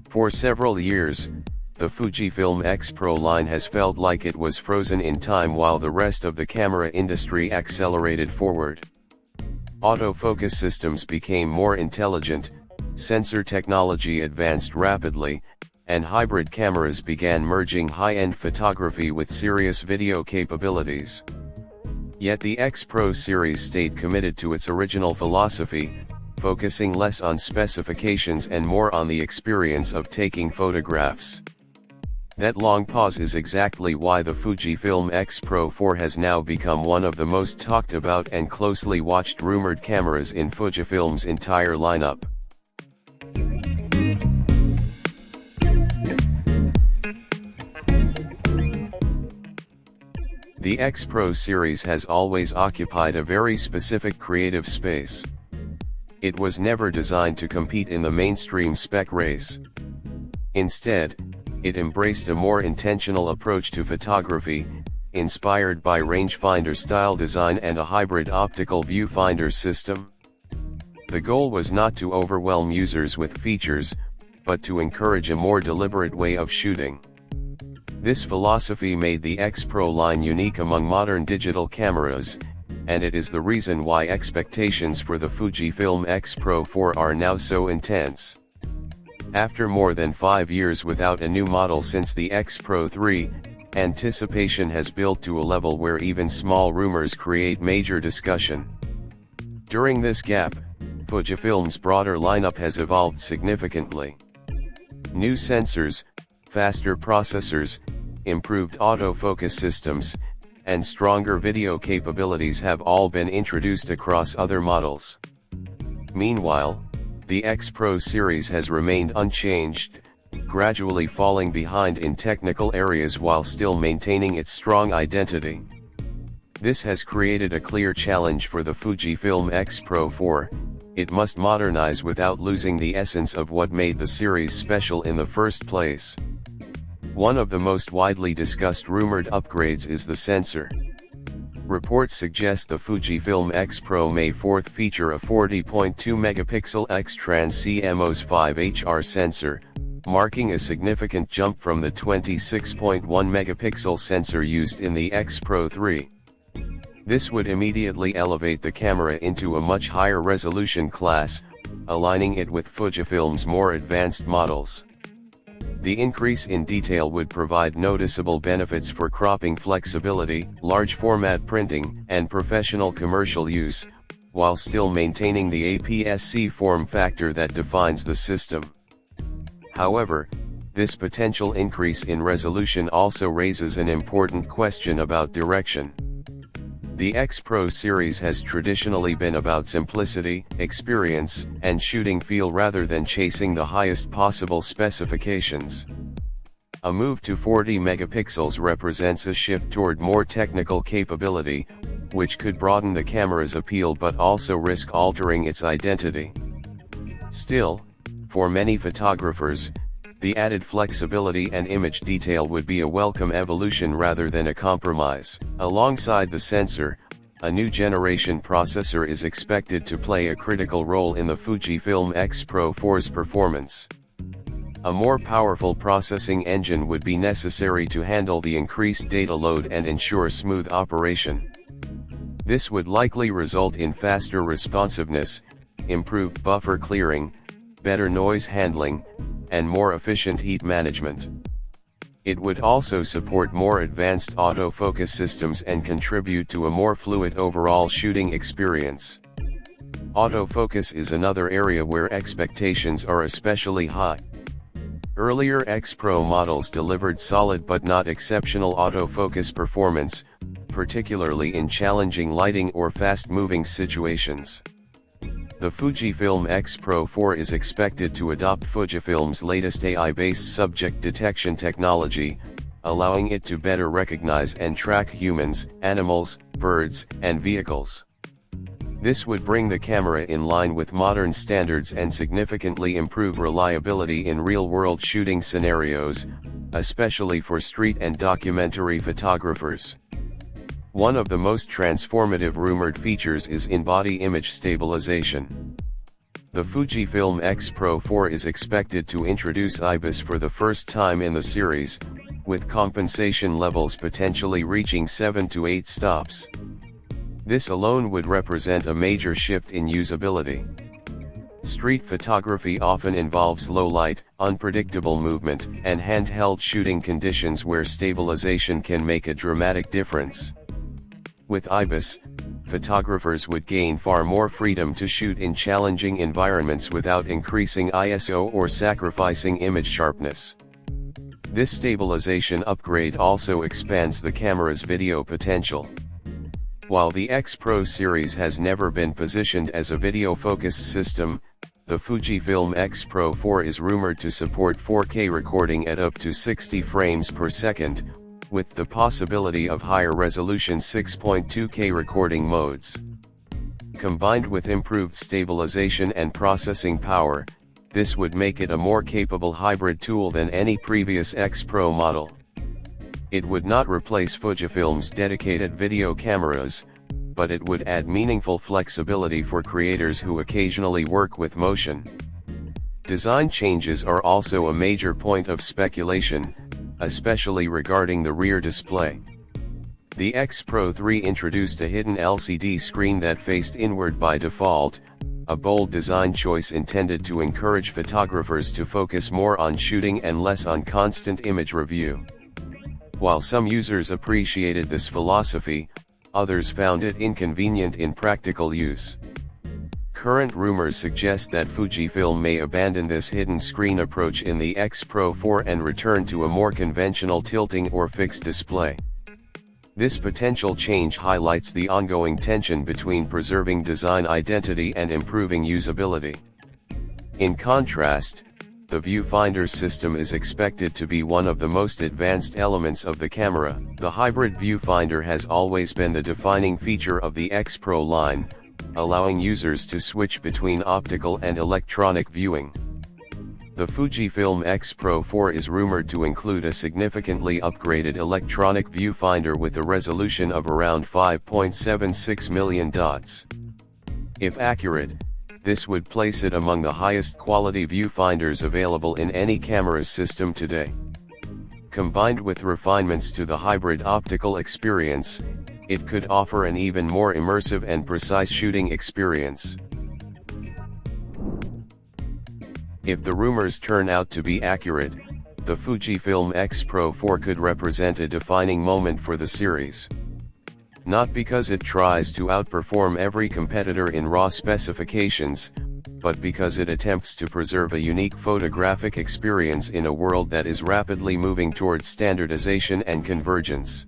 For several years, the Fujifilm X-Pro line has felt like it was frozen in time while the rest of the camera industry accelerated forward. Autofocus systems became more intelligent, sensor technology advanced rapidly, and hybrid cameras began merging high-end photography with serious video capabilities. Yet the X-Pro series stayed committed to its original philosophy, focusing less on specifications and more on the experience of taking photographs. That long pause is exactly why the Fujifilm X-Pro 4 has now become one of the most talked about and closely watched rumored cameras in Fujifilm's entire lineup. The X-Pro series has always occupied a very specific creative space. It was never designed to compete in the mainstream spec race. Instead, it embraced a more intentional approach to photography, inspired by rangefinder-style design and a hybrid optical viewfinder system. The goal was not to overwhelm users with features, but to encourage a more deliberate way of shooting. This philosophy made the X-Pro line unique among modern digital cameras, and it is the reason why expectations for the Fujifilm X-Pro 4 are now so intense. After more than 5 years without a new model since the X-Pro 3, anticipation has built to a level where even small rumors create major discussion. During this gap, Fujifilm's broader lineup has evolved significantly. New sensors, faster processors, improved autofocus systems, and stronger video capabilities have all been introduced across other models. Meanwhile, the X-Pro series has remained unchanged, gradually falling behind in technical areas while still maintaining its strong identity. This has created a clear challenge for the Fujifilm X-Pro 4. It must modernize without losing the essence of what made the series special in the first place. One of the most widely discussed rumored upgrades is the sensor. Reports suggest the Fujifilm X-Pro May 4 feature a 40.2 megapixel X-Trans CMOS 5HR sensor, marking a significant jump from the 26.1 megapixel sensor used in the X-Pro 3. This would immediately elevate the camera into a much higher resolution class, aligning it with Fujifilm's more advanced models. The increase in detail would provide noticeable benefits for cropping flexibility, large format printing, and professional commercial use, while still maintaining the APS-C form factor that defines the system. However, this potential increase in resolution also raises an important question about direction. The X-Pro series has traditionally been about simplicity, experience, and shooting feel rather than chasing the highest possible specifications. A move to 40 megapixels represents a shift toward more technical capability, which could broaden the camera's appeal but also risk altering its identity. Still, for many photographers, the added flexibility and image detail would be a welcome evolution rather than a compromise. Alongside the sensor, a new generation processor is expected to play a critical role in the Fujifilm X-Pro 4's performance. A more powerful processing engine would be necessary to handle the increased data load and ensure smooth operation. This would likely result in faster responsiveness, improved buffer clearing, better noise handling, and more efficient heat management. It would also support more advanced autofocus systems and contribute to a more fluid overall shooting experience. Autofocus is another area where expectations are especially high. Earlier X-Pro models delivered solid but not exceptional autofocus performance, particularly in challenging lighting or fast-moving situations. The Fujifilm X-Pro 4 is expected to adopt Fujifilm's latest AI-based subject detection technology, allowing it to better recognize and track humans, animals, birds, and vehicles. This would bring the camera in line with modern standards and significantly improve reliability in real-world shooting scenarios, especially for street and documentary photographers. One of the most transformative rumored features is in-body image stabilization. The Fujifilm X-Pro 4 is expected to introduce IBIS for the first time in the series, with compensation levels potentially reaching 7 to 8 stops. This alone would represent a major shift in usability. Street photography often involves low light, unpredictable movement, and handheld shooting conditions where stabilization can make a dramatic difference. With IBIS, photographers would gain far more freedom to shoot in challenging environments without increasing ISO or sacrificing image sharpness. This stabilization upgrade also expands the camera's video potential. While the X-Pro series has never been positioned as a video-focused system, the Fujifilm X-Pro 4 is rumored to support 4K recording at up to 60 frames per second, with the possibility of higher resolution 6.2K recording modes. Combined with improved stabilization and processing power, this would make it a more capable hybrid tool than any previous X-Pro model. It would not replace Fujifilm's dedicated video cameras, but it would add meaningful flexibility for creators who occasionally work with motion. Design changes are also a major point of speculation, especially regarding the rear display. The X-Pro 3 introduced a hidden LCD screen that faced inward by default, a bold design choice intended to encourage photographers to focus more on shooting and less on constant image review. While some users appreciated this philosophy, others found it inconvenient in practical use. Current rumors suggest that Fujifilm may abandon this hidden screen approach in the X-Pro 4 and return to a more conventional tilting or fixed display. This potential change highlights the ongoing tension between preserving design identity and improving usability. In contrast, the viewfinder system is expected to be one of the most advanced elements of the camera. The hybrid viewfinder has always been the defining feature of the X-Pro line, allowing users to switch between optical and electronic viewing. The Fujifilm X-Pro 4 is rumored to include a significantly upgraded electronic viewfinder with a resolution of around 5.76 million dots. If accurate, this would place it among the highest quality viewfinders available in any camera system today. Combined with refinements to the hybrid optical experience, it could offer an even more immersive and precise shooting experience. If the rumors turn out to be accurate, the Fujifilm X-Pro 4 could represent a defining moment for the series. Not because it tries to outperform every competitor in raw specifications, but because it attempts to preserve a unique photographic experience in a world that is rapidly moving towards standardization and convergence.